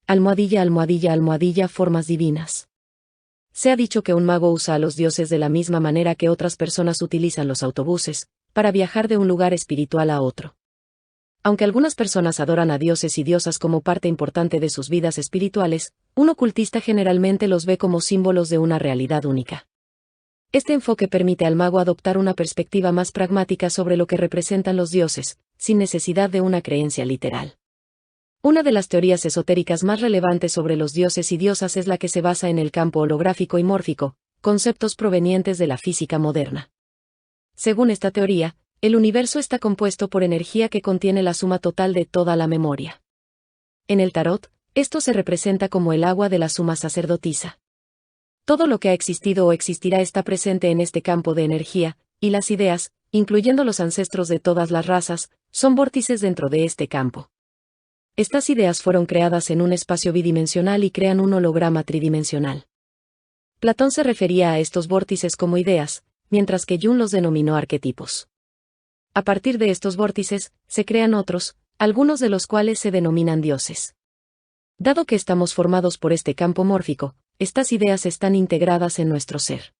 Almohadilla, almohadilla, almohadilla, formas divinas. Se ha dicho que un mago usa a los dioses de la misma manera que otras personas utilizan los autobuses, para viajar de un lugar espiritual a otro. Aunque algunas personas adoran a dioses y diosas como parte importante de sus vidas espirituales, un ocultista generalmente los ve como símbolos de una realidad única. Este enfoque permite al mago adoptar una perspectiva más pragmática sobre lo que representan los dioses, sin necesidad de una creencia literal. Una de las teorías esotéricas más relevantes sobre los dioses y diosas es la que se basa en el campo holográfico y mórfico, conceptos provenientes de la física moderna. Según esta teoría, el universo está compuesto por energía que contiene la suma total de toda la memoria. En el tarot, esto se representa como el agua de la suma sacerdotisa. Todo lo que ha existido o existirá está presente en este campo de energía, y las ideas, incluyendo los ancestros de todas las razas, son vórtices dentro de este campo. Estas ideas fueron creadas en un espacio bidimensional y crean un holograma tridimensional. Platón se refería a estos vórtices como ideas, mientras que Jung los denominó arquetipos. A partir de estos vórtices, se crean otros, algunos de los cuales se denominan dioses. Dado que estamos formados por este campo mórfico, estas ideas están integradas en nuestro ser.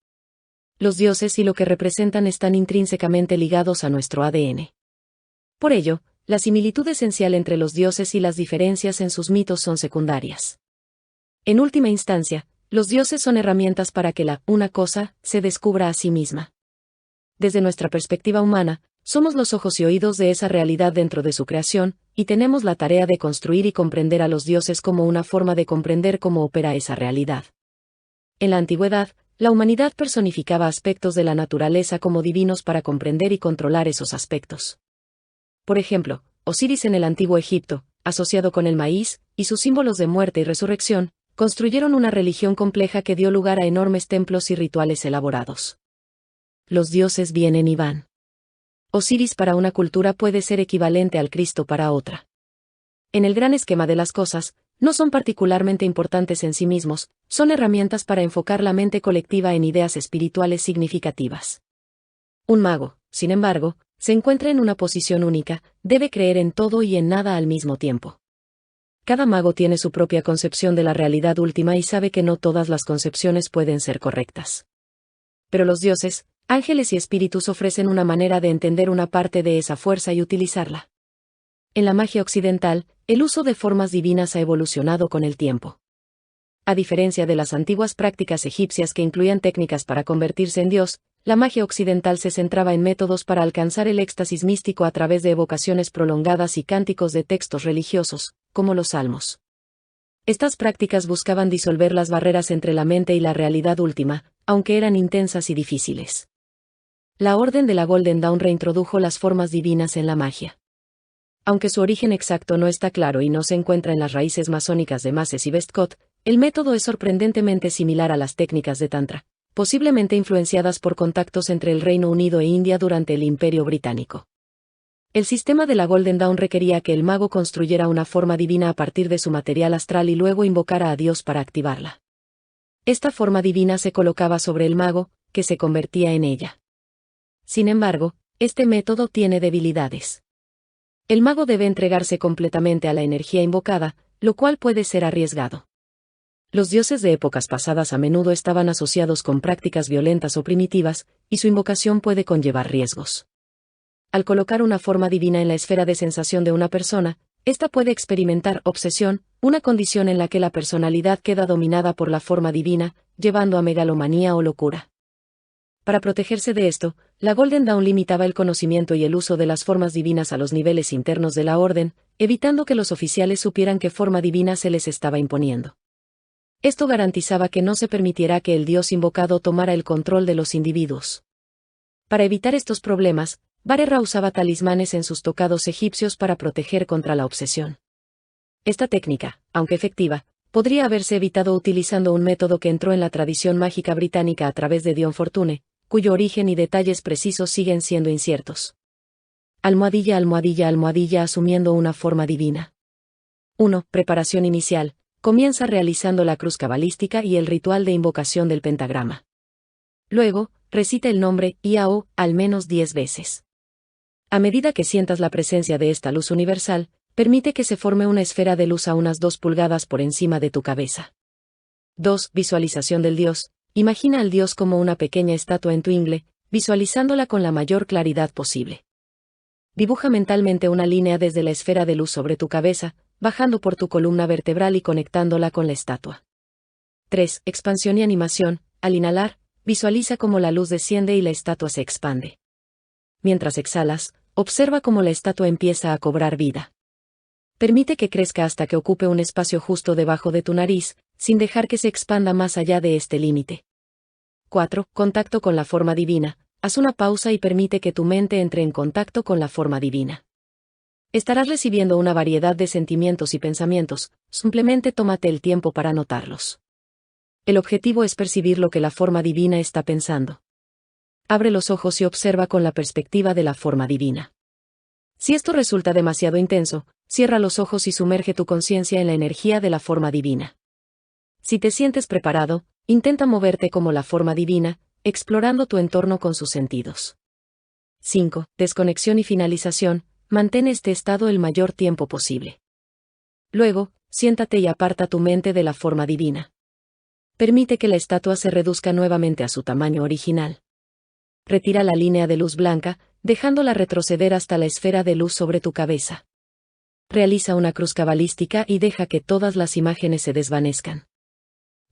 Los dioses y lo que representan están intrínsecamente ligados a nuestro ADN. Por ello, la similitud esencial entre los dioses y las diferencias en sus mitos son secundarias. En última instancia, los dioses son herramientas para que una cosa se descubra a sí misma. Desde nuestra perspectiva humana, somos los ojos y oídos de esa realidad dentro de su creación, y tenemos la tarea de construir y comprender a los dioses como una forma de comprender cómo opera esa realidad. En la antigüedad, la humanidad personificaba aspectos de la naturaleza como divinos para comprender y controlar esos aspectos. Por ejemplo, Osiris en el antiguo Egipto, asociado con el maíz, y sus símbolos de muerte y resurrección, construyeron una religión compleja que dio lugar a enormes templos y rituales elaborados. Los dioses vienen y van. Osiris para una cultura puede ser equivalente al Cristo para otra. En el gran esquema de las cosas, no son particularmente importantes en sí mismos, son herramientas para enfocar la mente colectiva en ideas espirituales significativas. Un mago, sin embargo, se encuentra en una posición única, debe creer en todo y en nada al mismo tiempo. Cada mago tiene su propia concepción de la realidad última y sabe que no todas las concepciones pueden ser correctas. Pero los dioses, ángeles y espíritus ofrecen una manera de entender una parte de esa fuerza y utilizarla. En la magia occidental, el uso de formas divinas ha evolucionado con el tiempo. A diferencia de las antiguas prácticas egipcias que incluían técnicas para convertirse en Dios, la magia occidental se centraba en métodos para alcanzar el éxtasis místico a través de evocaciones prolongadas y cánticos de textos religiosos, como los salmos. Estas prácticas buscaban disolver las barreras entre la mente y la realidad última, aunque eran intensas y difíciles. La Orden de la Golden Dawn reintrodujo las formas divinas en la magia. Aunque su origen exacto no está claro y no se encuentra en las raíces masónicas de Maces y Westcott, el método es sorprendentemente similar a las técnicas de Tantra, posiblemente influenciadas por contactos entre el Reino Unido e India durante el Imperio Británico. El sistema de la Golden Dawn requería que el mago construyera una forma divina a partir de su material astral y luego invocara a Dios para activarla. Esta forma divina se colocaba sobre el mago, que se convertía en ella. Sin embargo, este método tiene debilidades. El mago debe entregarse completamente a la energía invocada, lo cual puede ser arriesgado. Los dioses de épocas pasadas a menudo estaban asociados con prácticas violentas o primitivas, y su invocación puede conllevar riesgos. Al colocar una forma divina en la esfera de sensación de una persona, ésta puede experimentar obsesión, una condición en la que la personalidad queda dominada por la forma divina, llevando a megalomanía o locura. Para protegerse de esto, la Golden Dawn limitaba el conocimiento y el uso de las formas divinas a los niveles internos de la orden, evitando que los oficiales supieran qué forma divina se les estaba imponiendo. Esto garantizaba que no se permitiera que el dios invocado tomara el control de los individuos. Para evitar estos problemas, Barera usaba talismanes en sus tocados egipcios para proteger contra la obsesión. Esta técnica, aunque efectiva, podría haberse evitado utilizando un método que entró en la tradición mágica británica a través de Dion Fortune, cuyo origen y detalles precisos siguen siendo inciertos. Almohadilla, almohadilla, almohadilla asumiendo una forma divina. 1. Preparación inicial. Comienza realizando la cruz cabalística y el ritual de invocación del pentagrama. Luego, recita el nombre Iao al menos 10 veces. A medida que sientas la presencia de esta luz universal, permite que se forme una esfera de luz a unas 2 pulgadas por encima de tu cabeza. 2. Visualización del Dios. Imagina al Dios como una pequeña estatua en tu ingle, visualizándola con la mayor claridad posible. Dibuja mentalmente una línea desde la esfera de luz sobre tu cabeza, bajando por tu columna vertebral y conectándola con la estatua. 3. Expansión y animación. Al inhalar, visualiza cómo la luz desciende y la estatua se expande. Mientras exhalas, observa cómo la estatua empieza a cobrar vida. Permite que crezca hasta que ocupe un espacio justo debajo de tu nariz, sin dejar que se expanda más allá de este límite. 4. Contacto con la forma divina. Haz una pausa y permite que tu mente entre en contacto con la forma divina. Estarás recibiendo una variedad de sentimientos y pensamientos, simplemente tómate el tiempo para notarlos. El objetivo es percibir lo que la forma divina está pensando. Abre los ojos y observa con la perspectiva de la forma divina. Si esto resulta demasiado intenso, cierra los ojos y sumerge tu conciencia en la energía de la forma divina. Si te sientes preparado, intenta moverte como la forma divina, explorando tu entorno con sus sentidos. 5. Desconexión y finalización. Mantén este estado el mayor tiempo posible. Luego, siéntate y aparta tu mente de la forma divina. Permite que la estatua se reduzca nuevamente a su tamaño original. Retira la línea de luz blanca, dejándola retroceder hasta la esfera de luz sobre tu cabeza. Realiza una cruz cabalística y deja que todas las imágenes se desvanezcan.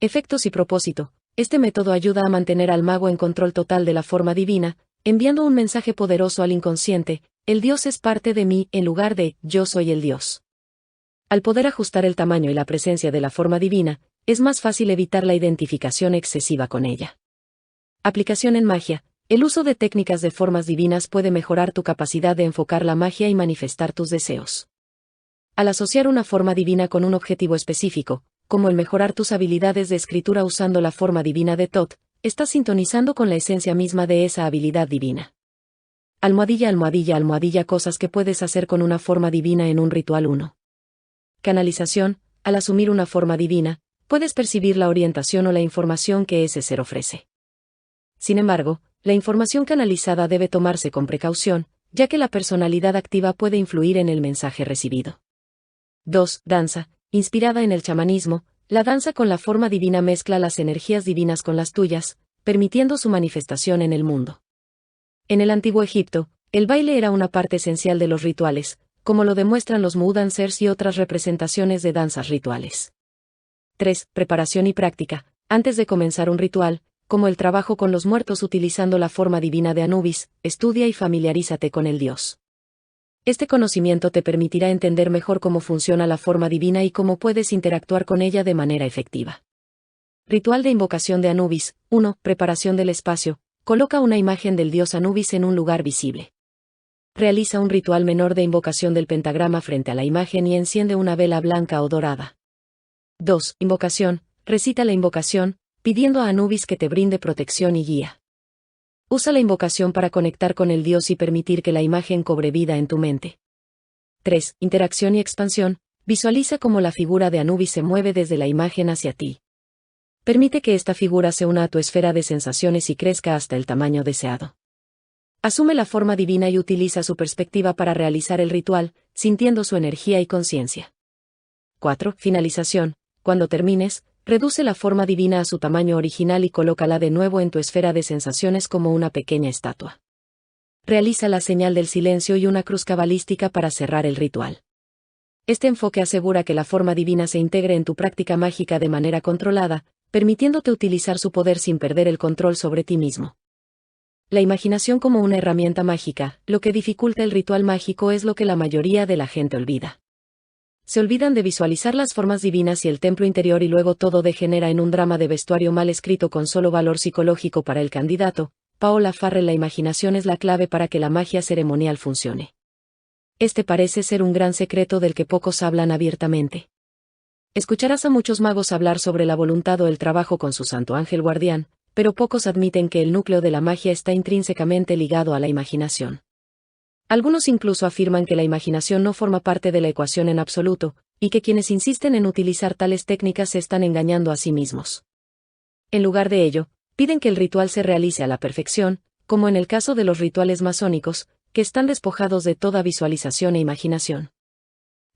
Efectos y propósito. Este método ayuda a mantener al mago en control total de la forma divina, enviando un mensaje poderoso al inconsciente: el Dios es parte de mí, en lugar de yo soy el Dios. Al poder ajustar el tamaño y la presencia de la forma divina, es más fácil evitar la identificación excesiva con ella. Aplicación en magia. El uso de técnicas de formas divinas puede mejorar tu capacidad de enfocar la magia y manifestar tus deseos. Al asociar una forma divina con un objetivo específico, como el mejorar tus habilidades de escritura usando la forma divina de Thoth, estás sintonizando con la esencia misma de esa habilidad divina. Almohadilla, almohadilla, almohadilla. Cosas que puedes hacer con una forma divina en un ritual 1. Canalización. Al asumir una forma divina, puedes percibir la orientación o la información que ese ser ofrece. Sin embargo, la información canalizada debe tomarse con precaución, ya que la personalidad activa puede influir en el mensaje recibido. 2. Danza. Inspirada en el chamanismo, la danza con la forma divina mezcla las energías divinas con las tuyas, permitiendo su manifestación en el mundo. En el antiguo Egipto, el baile era una parte esencial de los rituales, como lo demuestran los Mu Dancers y otras representaciones de danzas rituales. 3. Preparación y práctica. Antes de comenzar un ritual, como el trabajo con los muertos utilizando la forma divina de Anubis, estudia y familiarízate con el dios. Este conocimiento te permitirá entender mejor cómo funciona la forma divina y cómo puedes interactuar con ella de manera efectiva. Ritual de invocación de Anubis. 1. Preparación del espacio. Coloca una imagen del dios Anubis en un lugar visible. Realiza un ritual menor de invocación del pentagrama frente a la imagen y enciende una vela blanca o dorada. 2. Invocación. Recita la invocación, pidiendo a Anubis que te brinde protección y guía. Usa la invocación para conectar con el dios y permitir que la imagen cobre vida en tu mente. 3. Interacción y expansión. Visualiza cómo la figura de Anubis se mueve desde la imagen hacia ti. Permite que esta figura se una a tu esfera de sensaciones y crezca hasta el tamaño deseado. Asume la forma divina y utiliza su perspectiva para realizar el ritual, sintiendo su energía y conciencia. 4. Finalización. Cuando termines, reduce la forma divina a su tamaño original y colócala de nuevo en tu esfera de sensaciones como una pequeña estatua. Realiza la señal del silencio y una cruz cabalística para cerrar el ritual. Este enfoque asegura que la forma divina se integre en tu práctica mágica de manera controlada, permitiéndote utilizar su poder sin perder el control sobre ti mismo. La imaginación como una herramienta mágica. Lo que dificulta el ritual mágico es lo que la mayoría de la gente olvida. Se olvidan de visualizar las formas divinas y el templo interior y luego todo degenera en un drama de vestuario mal escrito con solo valor psicológico para el candidato. Paola Farrell. La imaginación es la clave para que la magia ceremonial funcione. Este parece ser un gran secreto del que pocos hablan abiertamente. Escucharás a muchos magos hablar sobre la voluntad o el trabajo con su santo ángel guardián, pero pocos admiten que el núcleo de la magia está intrínsecamente ligado a la imaginación. Algunos incluso afirman que la imaginación no forma parte de la ecuación en absoluto, y que quienes insisten en utilizar tales técnicas se están engañando a sí mismos. En lugar de ello, piden que el ritual se realice a la perfección, como en el caso de los rituales masónicos, que están despojados de toda visualización e imaginación.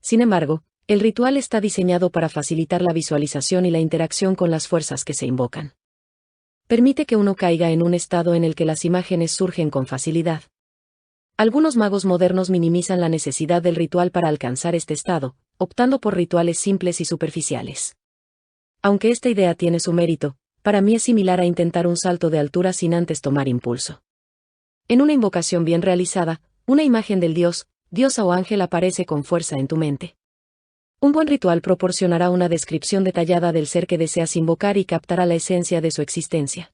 Sin embargo, el ritual está diseñado para facilitar la visualización y la interacción con las fuerzas que se invocan. Permite que uno caiga en un estado en el que las imágenes surgen con facilidad. Algunos magos modernos minimizan la necesidad del ritual para alcanzar este estado, optando por rituales simples y superficiales. Aunque esta idea tiene su mérito, para mí es similar a intentar un salto de altura sin antes tomar impulso. En una invocación bien realizada, una imagen del dios, diosa o ángel aparece con fuerza en tu mente. Un buen ritual proporcionará una descripción detallada del ser que deseas invocar y captará la esencia de su existencia.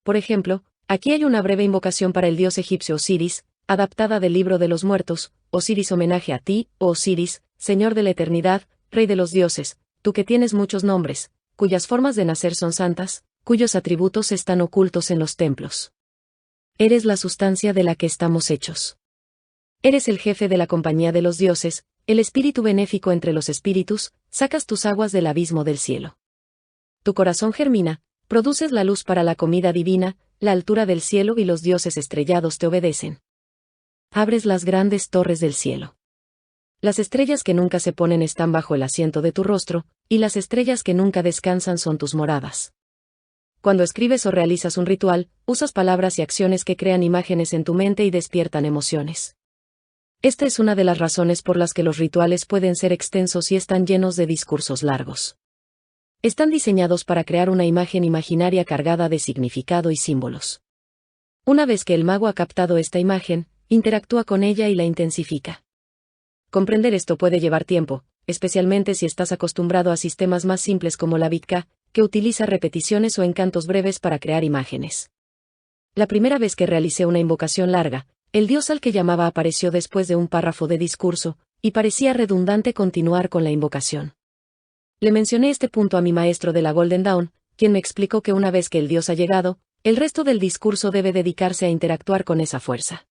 Por ejemplo, aquí hay una breve invocación para el dios egipcio Osiris, adaptada del libro de los muertos: Osiris, homenaje a ti, oh Osiris, señor de la eternidad, rey de los dioses, tú que tienes muchos nombres, cuyas formas de nacer son santas, cuyos atributos están ocultos en los templos. Eres la sustancia de la que estamos hechos. Eres el jefe de la compañía de los dioses, el espíritu benéfico entre los espíritus, sacas tus aguas del abismo del cielo. Tu corazón germina, produces la luz para la comida divina, la altura del cielo y los dioses estrellados te obedecen. Abres las grandes torres del cielo. Las estrellas que nunca se ponen están bajo el asiento de tu rostro, y las estrellas que nunca descansan son tus moradas. Cuando escribes o realizas un ritual, usas palabras y acciones que crean imágenes en tu mente y despiertan emociones. Esta es una de las razones por las que los rituales pueden ser extensos y están llenos de discursos largos. Están diseñados para crear una imagen imaginaria cargada de significado y símbolos. Una vez que el mago ha captado esta imagen, interactúa con ella y la intensifica. Comprender esto puede llevar tiempo, especialmente si estás acostumbrado a sistemas más simples como la Vitka, que utiliza repeticiones o encantos breves para crear imágenes. La primera vez que realicé una invocación larga, el dios al que llamaba apareció después de un párrafo de discurso, y parecía redundante continuar con la invocación. Le mencioné este punto a mi maestro de la Golden Dawn, quien me explicó que una vez que el dios ha llegado, el resto del discurso debe dedicarse a interactuar con esa fuerza.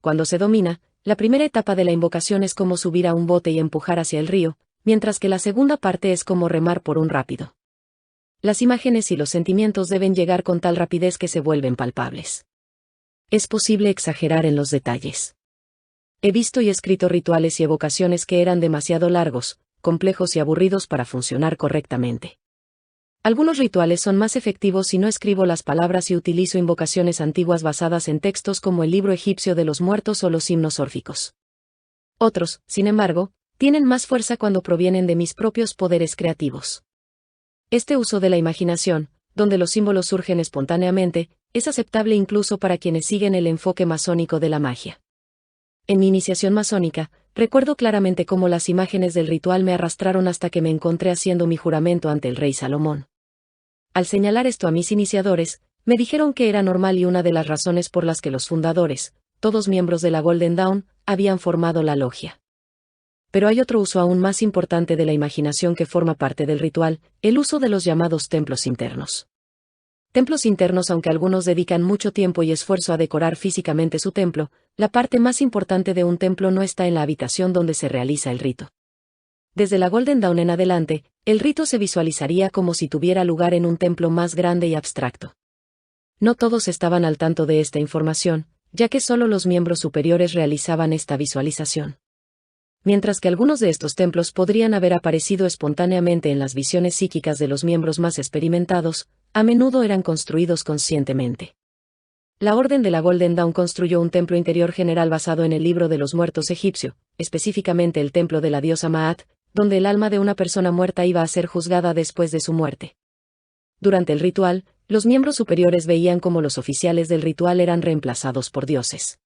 Cuando se domina, la primera etapa de la invocación es como subir a un bote y empujar hacia el río, mientras que la segunda parte es como remar por un rápido. Las imágenes y los sentimientos deben llegar con tal rapidez que se vuelven palpables. Es posible exagerar en los detalles. He visto y escrito rituales y evocaciones que eran demasiado largos, complejos y aburridos para funcionar correctamente. Algunos rituales son más efectivos si no escribo las palabras y utilizo invocaciones antiguas basadas en textos como el libro egipcio de los muertos o los himnos órficos. Otros, sin embargo, tienen más fuerza cuando provienen de mis propios poderes creativos. Este uso de la imaginación, donde los símbolos surgen espontáneamente, es aceptable incluso para quienes siguen el enfoque masónico de la magia. En mi iniciación masónica, recuerdo claramente cómo las imágenes del ritual me arrastraron hasta que me encontré haciendo mi juramento ante el rey Salomón. Al señalar esto a mis iniciadores, me dijeron que era normal y una de las razones por las que los fundadores, todos miembros de la Golden Dawn, habían formado la logia. Pero hay otro uso aún más importante de la imaginación que forma parte del ritual, el uso de los llamados templos internos. Templos internos. Aunque algunos dedican mucho tiempo y esfuerzo a decorar físicamente su templo, la parte más importante de un templo no está en la habitación donde se realiza el rito. Desde la Golden Dawn en adelante, el rito se visualizaría como si tuviera lugar en un templo más grande y abstracto. No todos estaban al tanto de esta información, ya que solo los miembros superiores realizaban esta visualización. Mientras que algunos de estos templos podrían haber aparecido espontáneamente en las visiones psíquicas de los miembros más experimentados, a menudo eran construidos conscientemente. La Orden de la Golden Dawn construyó un templo interior general basado en el libro de los muertos egipcio, específicamente el templo de la diosa Maat, donde el alma de una persona muerta iba a ser juzgada después de su muerte. Durante el ritual, los miembros superiores veían cómo los oficiales del ritual eran reemplazados por dioses.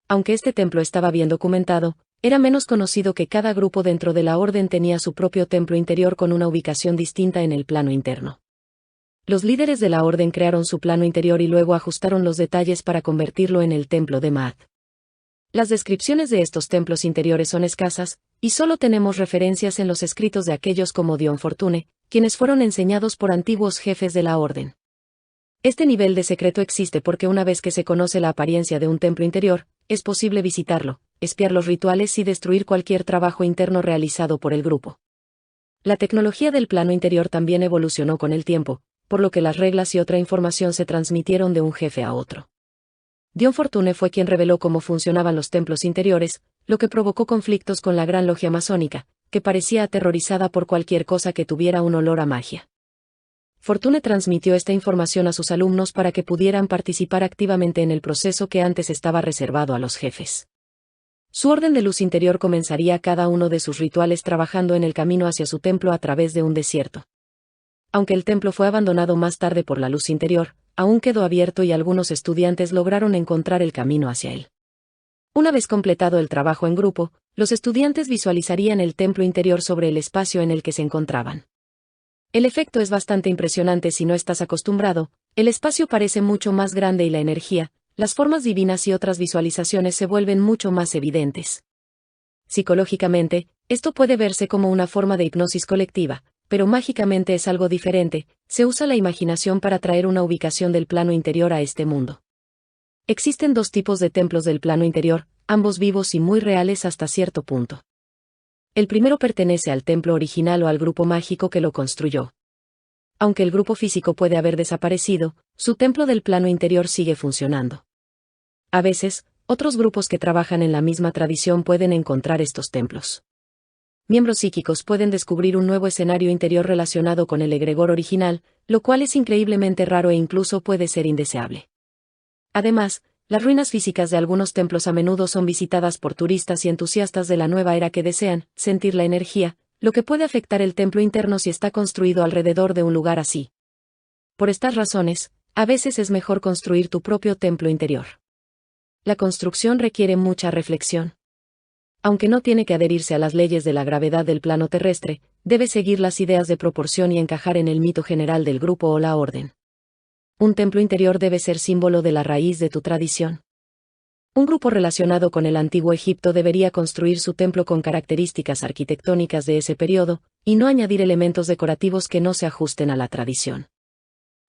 Aunque este templo estaba bien documentado, era menos conocido que cada grupo dentro de la orden tenía su propio templo interior con una ubicación distinta en el plano interno. Los líderes de la orden crearon su plano interior y luego ajustaron los detalles para convertirlo en el templo de Maat. Las descripciones de estos templos interiores son escasas, y solo tenemos referencias en los escritos de aquellos como Dion Fortune, quienes fueron enseñados por antiguos jefes de la orden. Este nivel de secreto existe porque una vez que se conoce la apariencia de un templo interior, es posible visitarlo, espiar los rituales y destruir cualquier trabajo interno realizado por el grupo. La tecnología del plano interior también evolucionó con el tiempo, por lo que las reglas y otra información se transmitieron de un jefe a otro. Dion Fortune fue quien reveló cómo funcionaban los templos interiores, lo que provocó conflictos con la Gran Logia Masónica, que parecía aterrorizada por cualquier cosa que tuviera un olor a magia. Fortune transmitió esta información a sus alumnos para que pudieran participar activamente en el proceso que antes estaba reservado a los jefes. Su orden de luz interior comenzaría cada uno de sus rituales trabajando en el camino hacia su templo a través de un desierto. Aunque el templo fue abandonado más tarde por la luz interior, aún quedó abierto y algunos estudiantes lograron encontrar el camino hacia él. Una vez completado el trabajo en grupo, los estudiantes visualizarían el templo interior sobre el espacio en el que se encontraban. El efecto es bastante impresionante si no estás acostumbrado, el espacio parece mucho más grande y la energía, las formas divinas y otras visualizaciones se vuelven mucho más evidentes. Psicológicamente, esto puede verse como una forma de hipnosis colectiva, pero mágicamente es algo diferente, se usa la imaginación para traer una ubicación del plano interior a este mundo. Existen dos tipos de templos del plano interior, ambos vivos y muy reales hasta cierto punto. El primero pertenece al templo original o al grupo mágico que lo construyó. Aunque el grupo físico puede haber desaparecido, su templo del plano interior sigue funcionando. A veces, otros grupos que trabajan en la misma tradición pueden encontrar estos templos. Miembros psíquicos pueden descubrir un nuevo escenario interior relacionado con el egregor original, lo cual es increíblemente raro e incluso puede ser indeseable. Además, las ruinas físicas de algunos templos a menudo son visitadas por turistas y entusiastas de la nueva era que desean sentir la energía, lo que puede afectar el templo interno si está construido alrededor de un lugar así. Por estas razones, a veces es mejor construir tu propio templo interior. La construcción requiere mucha reflexión. Aunque no tiene que adherirse a las leyes de la gravedad del plano terrestre, debe seguir las ideas de proporción y encajar en el mito general del grupo o la orden. Un templo interior debe ser símbolo de la raíz de tu tradición. Un grupo relacionado con el antiguo Egipto debería construir su templo con características arquitectónicas de ese periodo, y no añadir elementos decorativos que no se ajusten a la tradición.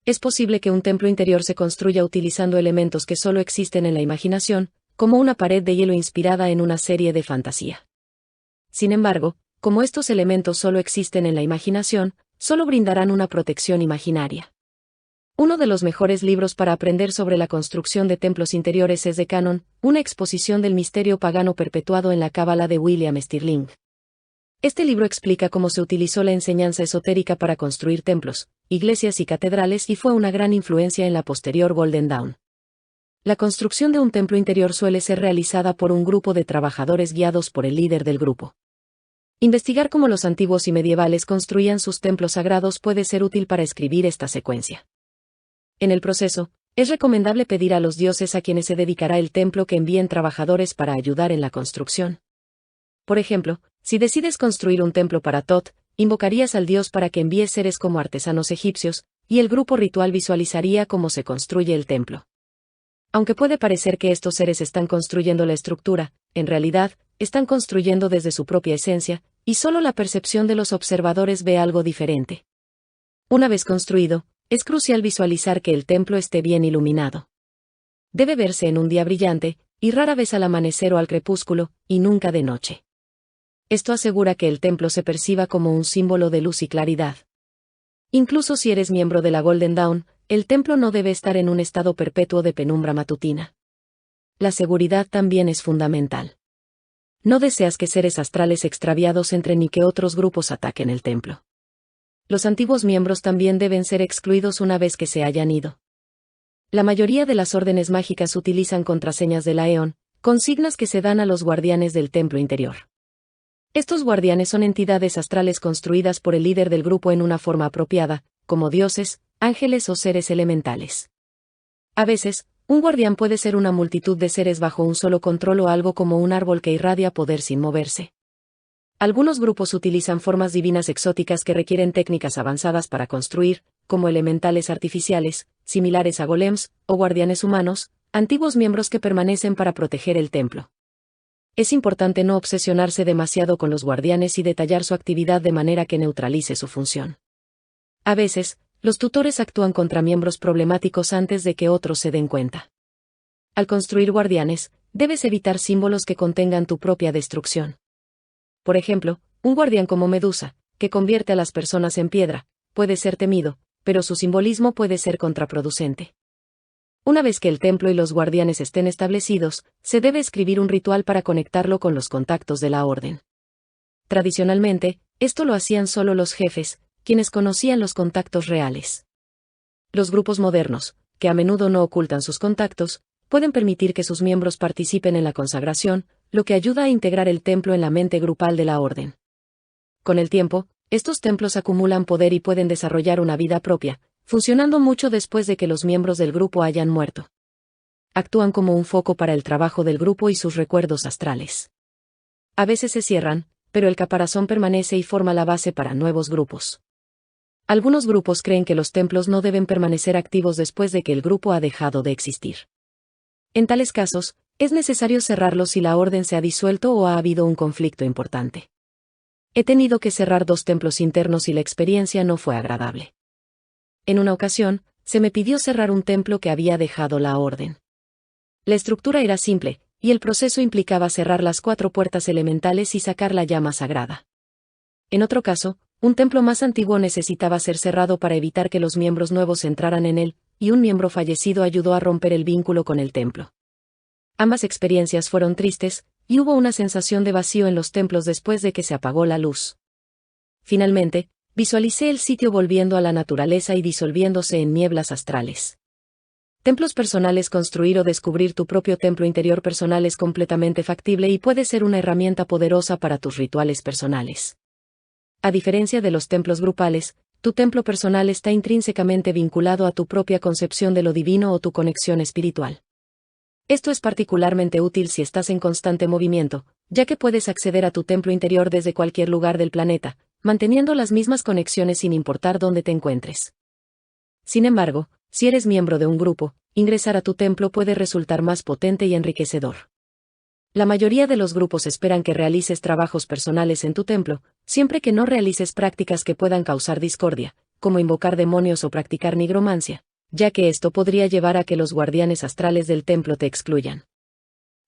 Es posible que un templo interior se construya utilizando elementos que solo existen en la imaginación, como una pared de hielo inspirada en una serie de fantasía. Sin embargo, como estos elementos solo existen en la imaginación, solo brindarán una protección imaginaria. Uno de los mejores libros para aprender sobre la construcción de templos interiores es The Canon, una exposición del misterio pagano perpetuado en la Cábala de William Stirling. Este libro explica cómo se utilizó la enseñanza esotérica para construir templos, iglesias y catedrales y fue una gran influencia en la posterior Golden Dawn. La construcción de un templo interior suele ser realizada por un grupo de trabajadores guiados por el líder del grupo. Investigar cómo los antiguos y medievales construían sus templos sagrados puede ser útil para escribir esta secuencia. En el proceso, es recomendable pedir a los dioses a quienes se dedicará el templo que envíen trabajadores para ayudar en la construcción. Por ejemplo, si decides construir un templo para Tot, invocarías al dios para que envíe seres como artesanos egipcios, y el grupo ritual visualizaría cómo se construye el templo. Aunque puede parecer que estos seres están construyendo la estructura, en realidad, están construyendo desde su propia esencia, y solo la percepción de los observadores ve algo diferente. Una vez construido, es crucial visualizar que el templo esté bien iluminado. Debe verse en un día brillante, y rara vez al amanecer o al crepúsculo, y nunca de noche. Esto asegura que el templo se perciba como un símbolo de luz y claridad. Incluso si eres miembro de la Golden Dawn, el templo no debe estar en un estado perpetuo de penumbra matutina. La seguridad también es fundamental. No deseas que seres astrales extraviados entren ni que otros grupos ataquen el templo. Los antiguos miembros también deben ser excluidos una vez que se hayan ido. La mayoría de las órdenes mágicas utilizan contraseñas de la Aeon, consignas que se dan a los guardianes del templo interior. Estos guardianes son entidades astrales construidas por el líder del grupo en una forma apropiada, como dioses, ángeles o seres elementales. A veces, un guardián puede ser una multitud de seres bajo un solo control o algo como un árbol que irradia poder sin moverse. Algunos grupos utilizan formas divinas exóticas que requieren técnicas avanzadas para construir, como elementales artificiales, similares a golems, o guardianes humanos, antiguos miembros que permanecen para proteger el templo. Es importante no obsesionarse demasiado con los guardianes y detallar su actividad de manera que neutralice su función. A veces, los tutores actúan contra miembros problemáticos antes de que otros se den cuenta. Al construir guardianes, debes evitar símbolos que contengan tu propia destrucción. Por ejemplo, un guardián como Medusa, que convierte a las personas en piedra, puede ser temido, pero su simbolismo puede ser contraproducente. Una vez que el templo y los guardianes estén establecidos, se debe escribir un ritual para conectarlo con los contactos de la orden. Tradicionalmente, esto lo hacían solo los jefes, quienes conocían los contactos reales. Los grupos modernos, que a menudo no ocultan sus contactos, pueden permitir que sus miembros participen en la consagración, lo que ayuda a integrar el templo en la mente grupal de la orden. Con el tiempo, estos templos acumulan poder y pueden desarrollar una vida propia, funcionando mucho después de que los miembros del grupo hayan muerto. Actúan como un foco para el trabajo del grupo y sus recuerdos astrales. A veces se cierran, pero el caparazón permanece y forma la base para nuevos grupos. Algunos grupos creen que los templos no deben permanecer activos después de que el grupo ha dejado de existir. En tales casos, es necesario cerrarlos si la orden se ha disuelto o ha habido un conflicto importante. He tenido que cerrar 2 templos internos y la experiencia no fue agradable. En una ocasión, se me pidió cerrar un templo que había dejado la orden. La estructura era simple, y el proceso implicaba cerrar las 4 puertas elementales y sacar la llama sagrada. En otro caso, un templo más antiguo necesitaba ser cerrado para evitar que los miembros nuevos entraran en él, y un miembro fallecido ayudó a romper el vínculo con el templo. Ambas experiencias fueron tristes, y hubo una sensación de vacío en los templos después de que se apagó la luz. Finalmente, visualicé el sitio volviendo a la naturaleza y disolviéndose en nieblas astrales. Templos personales. Construir o descubrir tu propio templo interior personal es completamente factible y puede ser una herramienta poderosa para tus rituales personales. A diferencia de los templos grupales, tu templo personal está intrínsecamente vinculado a tu propia concepción de lo divino o tu conexión espiritual. Esto es particularmente útil si estás en constante movimiento, ya que puedes acceder a tu templo interior desde cualquier lugar del planeta, manteniendo las mismas conexiones sin importar dónde te encuentres. Sin embargo, si eres miembro de un grupo, ingresar a tu templo puede resultar más potente y enriquecedor. La mayoría de los grupos esperan que realices trabajos personales en tu templo, siempre que no realices prácticas que puedan causar discordia, como invocar demonios o practicar nigromancia, ya que esto podría llevar a que los guardianes astrales del templo te excluyan.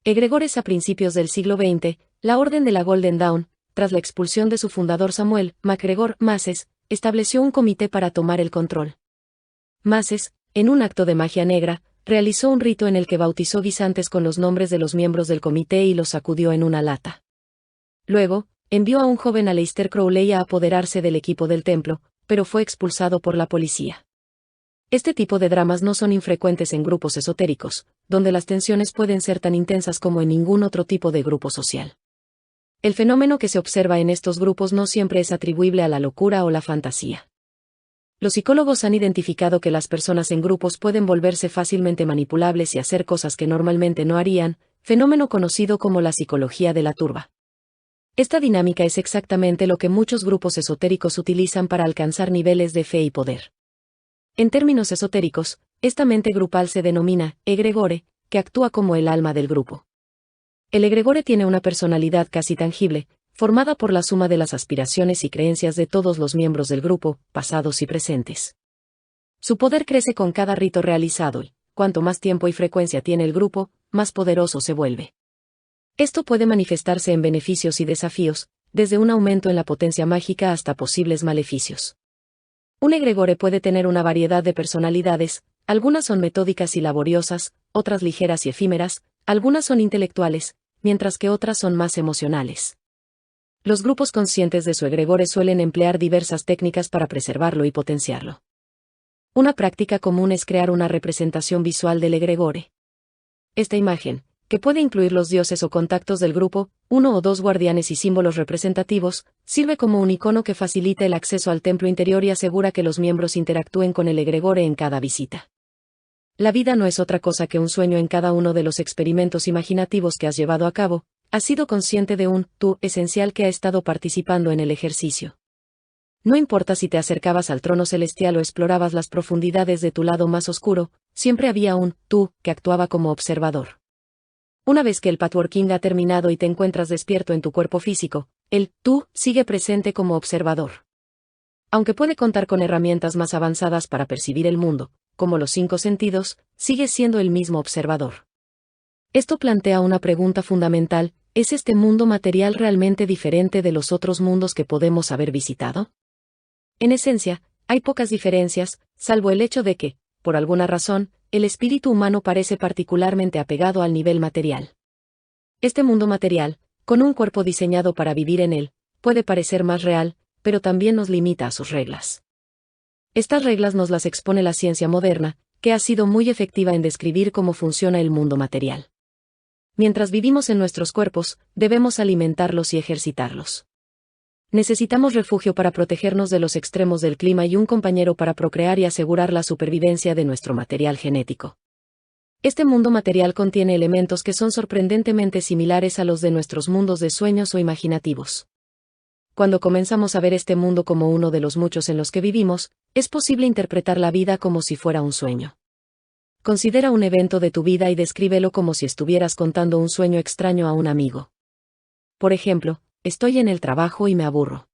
Egregores. A principios del siglo XX, la Orden de la Golden Dawn, tras la expulsión de su fundador Samuel MacGregor Maces, estableció un comité para tomar el control. Maces, en un acto de magia negra, realizó un rito en el que bautizó guisantes con los nombres de los miembros del comité y los sacudió en una lata. Luego, envió a un joven Aleister Crowley a apoderarse del equipo del templo, pero fue expulsado por la policía. Este tipo de dramas no son infrecuentes en grupos esotéricos, donde las tensiones pueden ser tan intensas como en ningún otro tipo de grupo social. El fenómeno que se observa en estos grupos no siempre es atribuible a la locura o la fantasía. Los psicólogos han identificado que las personas en grupos pueden volverse fácilmente manipulables y hacer cosas que normalmente no harían, fenómeno conocido como la psicología de la turba. Esta dinámica es exactamente lo que muchos grupos esotéricos utilizan para alcanzar niveles de fe y poder. En términos esotéricos, esta mente grupal se denomina egregore, que actúa como el alma del grupo. El egregore tiene una personalidad casi tangible, formada por la suma de las aspiraciones y creencias de todos los miembros del grupo, pasados y presentes. Su poder crece con cada rito realizado y, cuanto más tiempo y frecuencia tiene el grupo, más poderoso se vuelve. Esto puede manifestarse en beneficios y desafíos, desde un aumento en la potencia mágica hasta posibles maleficios. Un egregore puede tener una variedad de personalidades, algunas son metódicas y laboriosas, otras ligeras y efímeras, algunas son intelectuales, mientras que otras son más emocionales. Los grupos conscientes de su egregore suelen emplear diversas técnicas para preservarlo y potenciarlo. Una práctica común es crear una representación visual del egregore. Esta imagen, que puede incluir los dioses o contactos del grupo, 1 o 2 guardianes y símbolos representativos, sirve como un icono que facilita el acceso al templo interior y asegura que los miembros interactúen con el egregore en cada visita. La vida no es otra cosa que un sueño. En cada uno de los experimentos imaginativos que has llevado a cabo, has sido consciente de un tú esencial que ha estado participando en el ejercicio. No importa si te acercabas al trono celestial o explorabas las profundidades de tu lado más oscuro, siempre había un tú que actuaba como observador. Una vez que el patchworking ha terminado y te encuentras despierto en tu cuerpo físico, el tú sigue presente como observador. Aunque puede contar con herramientas más avanzadas para percibir el mundo, como los 5 sentidos, sigue siendo el mismo observador. Esto plantea una pregunta fundamental: ¿es este mundo material realmente diferente de los otros mundos que podemos haber visitado? En esencia, hay pocas diferencias, salvo el hecho de que, por alguna razón, el espíritu humano parece particularmente apegado al nivel material. Este mundo material, con un cuerpo diseñado para vivir en él, puede parecer más real, pero también nos limita a sus reglas. Estas reglas nos las expone la ciencia moderna, que ha sido muy efectiva en describir cómo funciona el mundo material. Mientras vivimos en nuestros cuerpos, debemos alimentarlos y ejercitarlos. Necesitamos refugio para protegernos de los extremos del clima y un compañero para procrear y asegurar la supervivencia de nuestro material genético. Este mundo material contiene elementos que son sorprendentemente similares a los de nuestros mundos de sueños o imaginativos. Cuando comenzamos a ver este mundo como uno de los muchos en los que vivimos, es posible interpretar la vida como si fuera un sueño. Considera un evento de tu vida y descríbelo como si estuvieras contando un sueño extraño a un amigo. Por ejemplo, estoy en el trabajo y me aburro.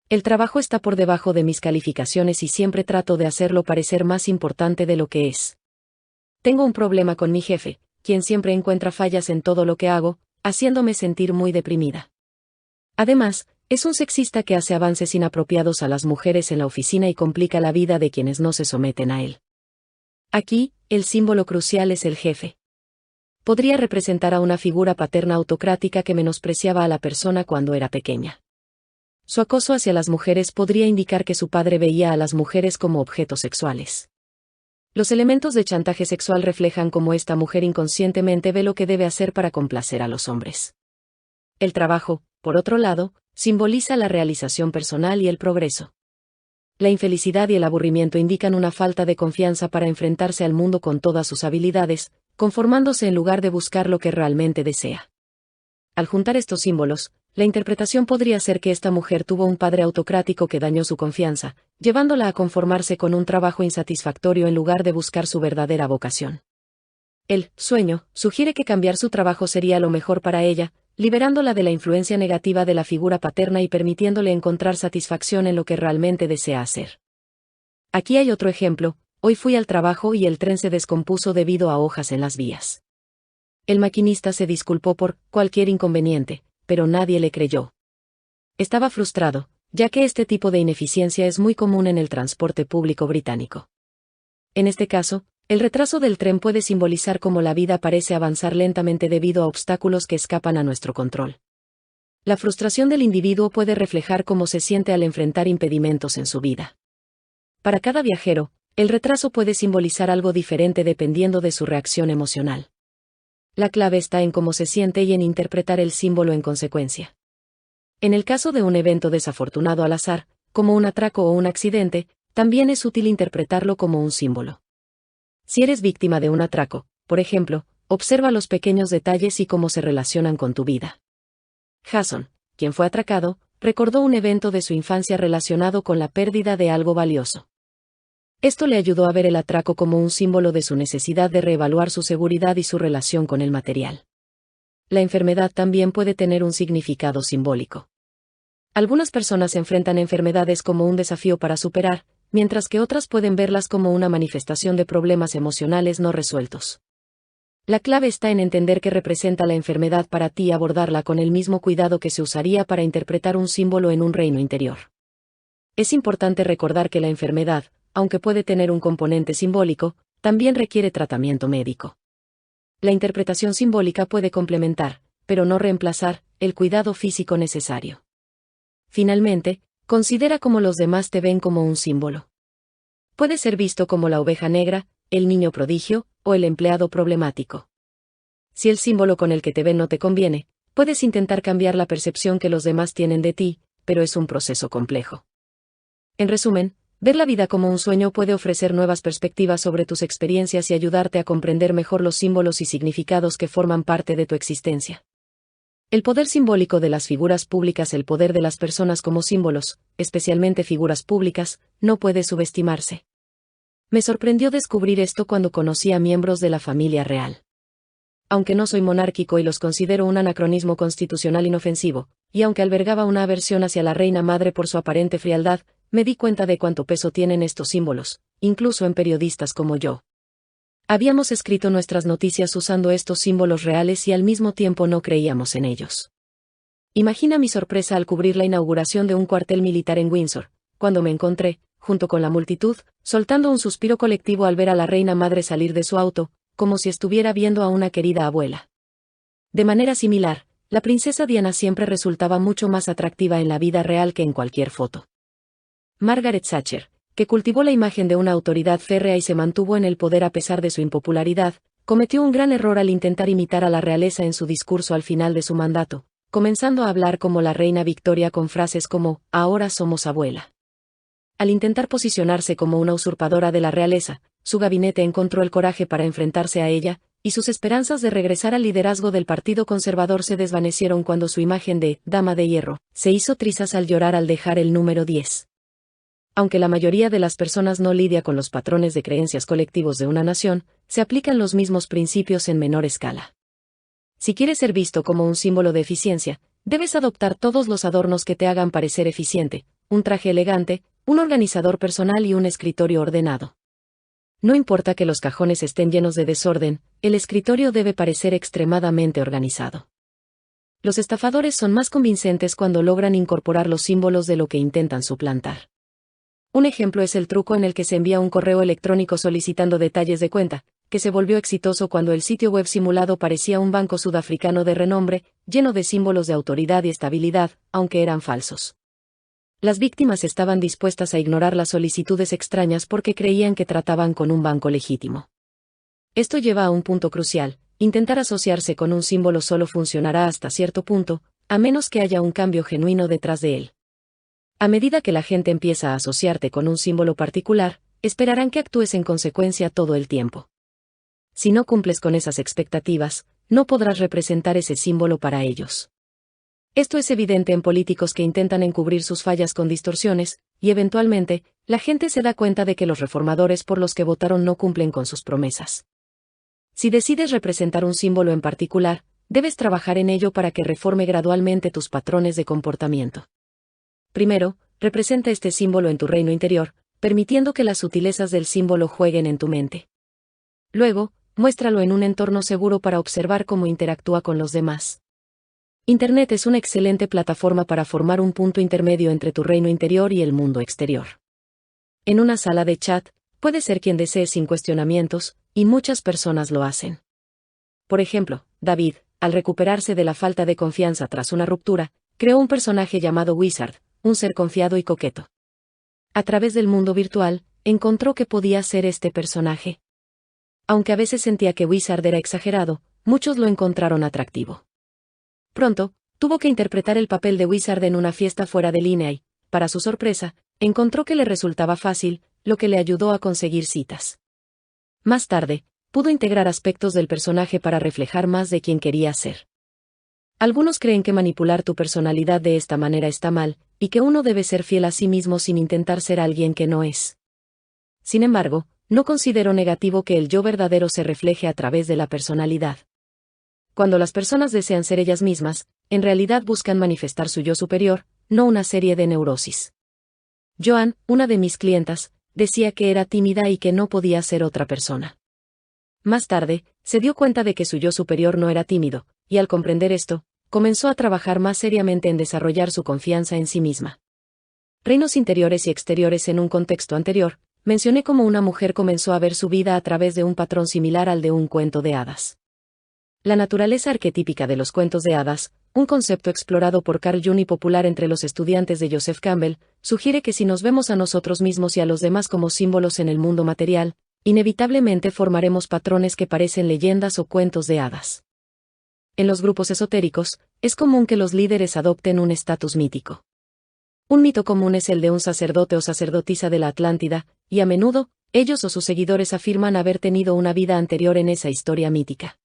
El trabajo está por debajo de mis calificaciones y siempre trato de hacerlo parecer más importante de lo que es. Tengo un problema con mi jefe, quien siempre encuentra fallas en todo lo que hago, haciéndome sentir muy deprimida. Además, es un sexista que hace avances inapropiados a las mujeres en la oficina y complica la vida de quienes no se someten a él. Aquí, el símbolo crucial es el jefe. Podría representar a una figura paterna autocrática que menospreciaba a la persona cuando era pequeña. Su acoso hacia las mujeres podría indicar que su padre veía a las mujeres como objetos sexuales. Los elementos de chantaje sexual reflejan cómo esta mujer inconscientemente ve lo que debe hacer para complacer a los hombres. El trabajo, por otro lado, simboliza la realización personal y el progreso. La infelicidad y el aburrimiento indican una falta de confianza para enfrentarse al mundo con todas sus habilidades, conformándose en lugar de buscar lo que realmente desea. Al juntar estos símbolos, la interpretación podría ser que esta mujer tuvo un padre autocrático que dañó su confianza, llevándola a conformarse con un trabajo insatisfactorio en lugar de buscar su verdadera vocación. El sueño sugiere que cambiar su trabajo sería lo mejor para ella, liberándola de la influencia negativa de la figura paterna y permitiéndole encontrar satisfacción en lo que realmente desea hacer. Aquí hay otro ejemplo: hoy fui al trabajo y el tren se descompuso debido a hojas en las vías. El maquinista se disculpó por cualquier inconveniente, pero nadie le creyó. Estaba frustrado, ya que este tipo de ineficiencia es muy común en el transporte público británico. En este caso, el retraso del tren puede simbolizar cómo la vida parece avanzar lentamente debido a obstáculos que escapan a nuestro control. La frustración del individuo puede reflejar cómo se siente al enfrentar impedimentos en su vida. Para cada viajero, el retraso puede simbolizar algo diferente dependiendo de su reacción emocional. La clave está en cómo se siente y en interpretar el símbolo en consecuencia. En el caso de un evento desafortunado al azar, como un atraco o un accidente, también es útil interpretarlo como un símbolo. Si eres víctima de un atraco, por ejemplo, observa los pequeños detalles y cómo se relacionan con tu vida. Jason, quien fue atracado, recordó un evento de su infancia relacionado con la pérdida de algo valioso. Esto le ayudó a ver el atraco como un símbolo de su necesidad de reevaluar su seguridad y su relación con el material. La enfermedad también puede tener un significado simbólico. Algunas personas enfrentan enfermedades como un desafío para superar, mientras que otras pueden verlas como una manifestación de problemas emocionales no resueltos. La clave está en entender qué representa la enfermedad para ti y abordarla con el mismo cuidado que se usaría para interpretar un símbolo en un reino interior. Es importante recordar que la enfermedad, aunque puede tener un componente simbólico, también requiere tratamiento médico. La interpretación simbólica puede complementar, pero no reemplazar, el cuidado físico necesario. Finalmente, considera cómo los demás te ven como un símbolo. Puede ser visto como la oveja negra, el niño prodigio, o el empleado problemático. Si el símbolo con el que te ven no te conviene, puedes intentar cambiar la percepción que los demás tienen de ti, pero es un proceso complejo. En resumen, ver la vida como un sueño puede ofrecer nuevas perspectivas sobre tus experiencias y ayudarte a comprender mejor los símbolos y significados que forman parte de tu existencia. El poder simbólico de las figuras públicas. El poder de las personas como símbolos, especialmente figuras públicas, no puede subestimarse. Me sorprendió descubrir esto cuando conocí a miembros de la familia real. Aunque no soy monárquico y los considero un anacronismo constitucional inofensivo, y aunque albergaba una aversión hacia la reina madre por su aparente frialdad, me di cuenta de cuánto peso tienen estos símbolos, incluso en periodistas como yo. Habíamos escrito nuestras noticias usando estos símbolos reales y al mismo tiempo no creíamos en ellos. Imagina mi sorpresa al cubrir la inauguración de un cuartel militar en Windsor, cuando me encontré, junto con la multitud, soltando un suspiro colectivo al ver a la reina madre salir de su auto, como si estuviera viendo a una querida abuela. De manera similar, la princesa Diana siempre resultaba mucho más atractiva en la vida real que en cualquier foto. Margaret Thatcher, que cultivó la imagen de una autoridad férrea y se mantuvo en el poder a pesar de su impopularidad, cometió un gran error al intentar imitar a la realeza en su discurso al final de su mandato, comenzando a hablar como la reina Victoria con frases como, ahora somos abuela. Al intentar posicionarse como una usurpadora de la realeza, su gabinete encontró el coraje para enfrentarse a ella, y sus esperanzas de regresar al liderazgo del Partido Conservador se desvanecieron cuando su imagen de «Dama de Hierro» se hizo trizas al llorar al dejar el número 10. Aunque la mayoría de las personas no lidia con los patrones de creencias colectivos de una nación, se aplican los mismos principios en menor escala. Si quieres ser visto como un símbolo de eficiencia, debes adoptar todos los adornos que te hagan parecer eficiente, un traje elegante, un organizador personal y un escritorio ordenado. No importa que los cajones estén llenos de desorden, el escritorio debe parecer extremadamente organizado. Los estafadores son más convincentes cuando logran incorporar los símbolos de lo que intentan suplantar. Un ejemplo es el truco en el que se envía un correo electrónico solicitando detalles de cuenta, que se volvió exitoso cuando el sitio web simulado parecía un banco sudafricano de renombre, lleno de símbolos de autoridad y estabilidad, aunque eran falsos. Las víctimas estaban dispuestas a ignorar las solicitudes extrañas porque creían que trataban con un banco legítimo. Esto lleva a un punto crucial: intentar asociarse con un símbolo solo funcionará hasta cierto punto, a menos que haya un cambio genuino detrás de él. A medida que la gente empieza a asociarte con un símbolo particular, esperarán que actúes en consecuencia todo el tiempo. Si no cumples con esas expectativas, no podrás representar ese símbolo para ellos. Esto es evidente en políticos que intentan encubrir sus fallas con distorsiones, y eventualmente, la gente se da cuenta de que los reformadores por los que votaron no cumplen con sus promesas. Si decides representar un símbolo en particular, debes trabajar en ello para que reforme gradualmente tus patrones de comportamiento. Primero, representa este símbolo en tu reino interior, permitiendo que las sutilezas del símbolo jueguen en tu mente. Luego, muéstralo en un entorno seguro para observar cómo interactúa con los demás. Internet es una excelente plataforma para formar un punto intermedio entre tu reino interior y el mundo exterior. En una sala de chat, puedes ser quien desees sin cuestionamientos, y muchas personas lo hacen. Por ejemplo, David, al recuperarse de la falta de confianza tras una ruptura, creó un personaje llamado Wizard, un ser confiado y coqueto. A través del mundo virtual, encontró que podía ser este personaje. Aunque a veces sentía que Wizard era exagerado, muchos lo encontraron atractivo. Pronto, tuvo que interpretar el papel de Wizard en una fiesta fuera de línea y, para su sorpresa, encontró que le resultaba fácil, lo que le ayudó a conseguir citas. Más tarde, pudo integrar aspectos del personaje para reflejar más de quien quería ser. Algunos creen que manipular tu personalidad de esta manera está mal, y que uno debe ser fiel a sí mismo sin intentar ser alguien que no es. Sin embargo, no considero negativo que el yo verdadero se refleje a través de la personalidad. Cuando las personas desean ser ellas mismas, en realidad buscan manifestar su yo superior, no una serie de neurosis. Joan, una de mis clientas, decía que era tímida y que no podía ser otra persona. Más tarde, se dio cuenta de que su yo superior no era tímido, y al comprender esto, comenzó a trabajar más seriamente en desarrollar su confianza en sí misma. Reinos interiores y exteriores. En un contexto anterior, mencioné cómo una mujer comenzó a ver su vida a través de un patrón similar al de un cuento de hadas. La naturaleza arquetípica de los cuentos de hadas, un concepto explorado por Carl Jung y popular entre los estudiantes de Joseph Campbell, sugiere que si nos vemos a nosotros mismos y a los demás como símbolos en el mundo material, inevitablemente formaremos patrones que parecen leyendas o cuentos de hadas. En los grupos esotéricos, es común que los líderes adopten un estatus mítico. Un mito común es el de un sacerdote o sacerdotisa de la Atlántida, y a menudo, ellos o sus seguidores afirman haber tenido una vida anterior en esa historia mítica.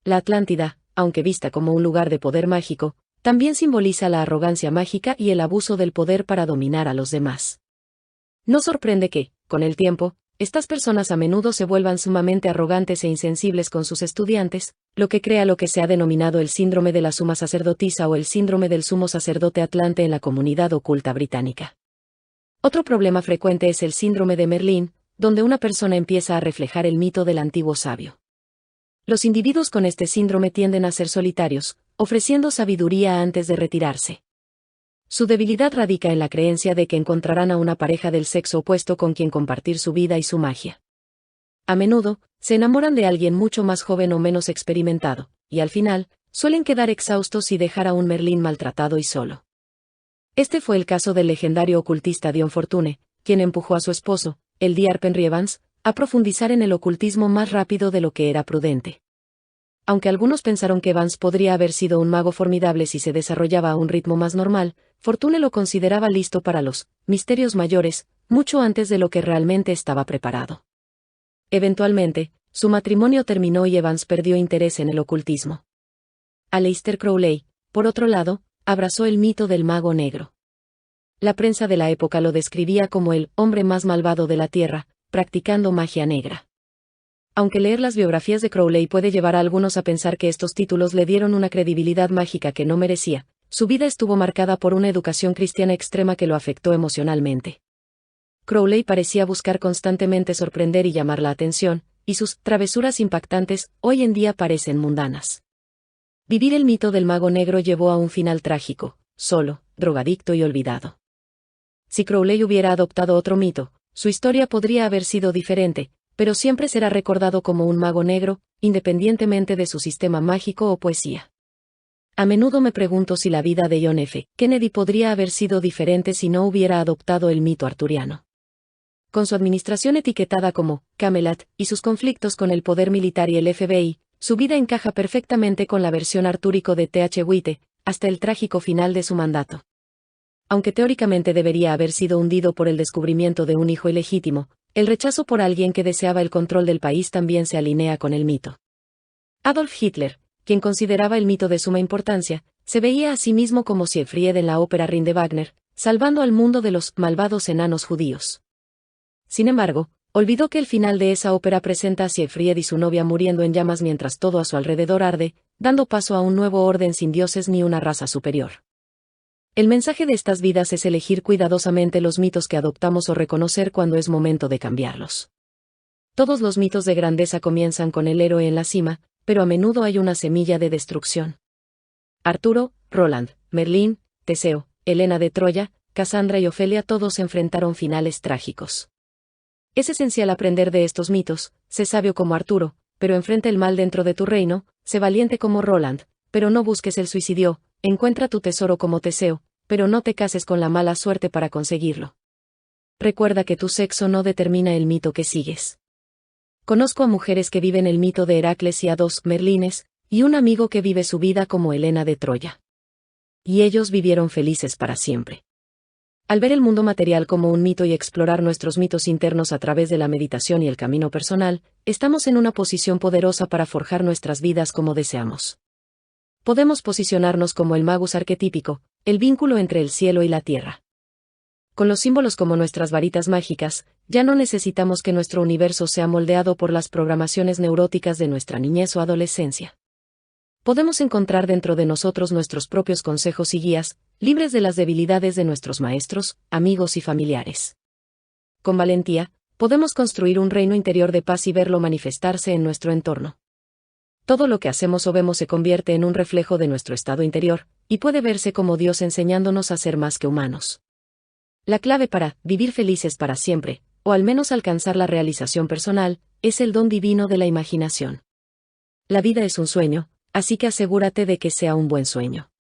La Atlántida, aunque vista como un lugar de poder mágico, también simboliza la arrogancia mágica y el abuso del poder para dominar a los demás. No sorprende que, con el tiempo, estas personas a menudo se vuelvan sumamente arrogantes e insensibles con sus estudiantes, lo que crea lo que se ha denominado el síndrome de la suma sacerdotisa o el síndrome del sumo sacerdote atlante en la comunidad oculta británica. Otro problema frecuente es el síndrome de Merlín, donde una persona empieza a reflejar el mito del antiguo sabio. Los individuos con este síndrome tienden a ser solitarios, ofreciendo sabiduría antes de retirarse. Su debilidad radica en la creencia de que encontrarán a una pareja del sexo opuesto con quien compartir su vida y su magia. A menudo, se enamoran de alguien mucho más joven o menos experimentado, y al final, suelen quedar exhaustos y dejar a un Merlín maltratado y solo. Este fue el caso del legendario ocultista Dion Fortune, quien empujó a su esposo, el Dr. Henry Evans, a profundizar en el ocultismo más rápido de lo que era prudente. Aunque algunos pensaron que Evans podría haber sido un mago formidable si se desarrollaba a un ritmo más normal, Fortune lo consideraba listo para los misterios mayores, mucho antes de lo que realmente estaba preparado. Eventualmente, su matrimonio terminó y Evans perdió interés en el ocultismo. Aleister Crowley, por otro lado, abrazó el mito del mago negro. La prensa de la época lo describía como el hombre más malvado de la Tierra, practicando magia negra. Aunque leer las biografías de Crowley puede llevar a algunos a pensar que estos títulos le dieron una credibilidad mágica que no merecía, su vida estuvo marcada por una educación cristiana extrema que lo afectó emocionalmente. Crowley parecía buscar constantemente sorprender y llamar la atención, y sus travesuras impactantes hoy en día parecen mundanas. Vivir el mito del mago negro llevó a un final trágico, solo, drogadicto y olvidado. Si Crowley hubiera adoptado otro mito, su historia podría haber sido diferente, pero siempre será recordado como un mago negro, independientemente de su sistema mágico o poesía. A menudo me pregunto si la vida de John F. Kennedy podría haber sido diferente si no hubiera adoptado el mito arturiano. Con su administración etiquetada como Camelot y sus conflictos con el poder militar y el FBI, su vida encaja perfectamente con la versión artúrico de T.H. White, hasta el trágico final de su mandato. Aunque teóricamente debería haber sido hundido por el descubrimiento de un hijo ilegítimo, el rechazo por alguien que deseaba el control del país también se alinea con el mito. Adolf Hitler, quien consideraba el mito de suma importancia, se veía a sí mismo como Siegfried en la ópera Ring de Wagner, salvando al mundo de los malvados enanos judíos. Sin embargo, olvidó que el final de esa ópera presenta a Siegfried y su novia muriendo en llamas mientras todo a su alrededor arde, dando paso a un nuevo orden sin dioses ni una raza superior. El mensaje de estas vidas es elegir cuidadosamente los mitos que adoptamos o reconocer cuando es momento de cambiarlos. Todos los mitos de grandeza comienzan con el héroe en la cima, pero a menudo hay una semilla de destrucción. Arturo, Roland, Merlín, Teseo, Helena de Troya, Casandra y Ofelia todos enfrentaron finales trágicos. Es esencial aprender de estos mitos, sé sabio como Arturo, pero enfrenta el mal dentro de tu reino, sé valiente como Roland, pero no busques el suicidio, encuentra tu tesoro como Teseo, pero no te cases con la mala suerte para conseguirlo. Recuerda que tu sexo no determina el mito que sigues. Conozco a mujeres que viven el mito de Heracles y a dos Merlines, y un amigo que vive su vida como Helena de Troya. Y ellos vivieron felices para siempre. Al ver el mundo material como un mito y explorar nuestros mitos internos a través de la meditación y el camino personal, estamos en una posición poderosa para forjar nuestras vidas como deseamos. Podemos posicionarnos como el magus arquetípico, el vínculo entre el cielo y la tierra. Con los símbolos como nuestras varitas mágicas, ya no necesitamos que nuestro universo sea moldeado por las programaciones neuróticas de nuestra niñez o adolescencia. Podemos encontrar dentro de nosotros nuestros propios consejos y guías, libres de las debilidades de nuestros maestros, amigos y familiares. Con valentía, podemos construir un reino interior de paz y verlo manifestarse en nuestro entorno. Todo lo que hacemos o vemos se convierte en un reflejo de nuestro estado interior, y puede verse como Dios enseñándonos a ser más que humanos. La clave para vivir felices para siempre, o al menos alcanzar la realización personal, es el don divino de la imaginación. La vida es un sueño, así que asegúrate de que sea un buen sueño.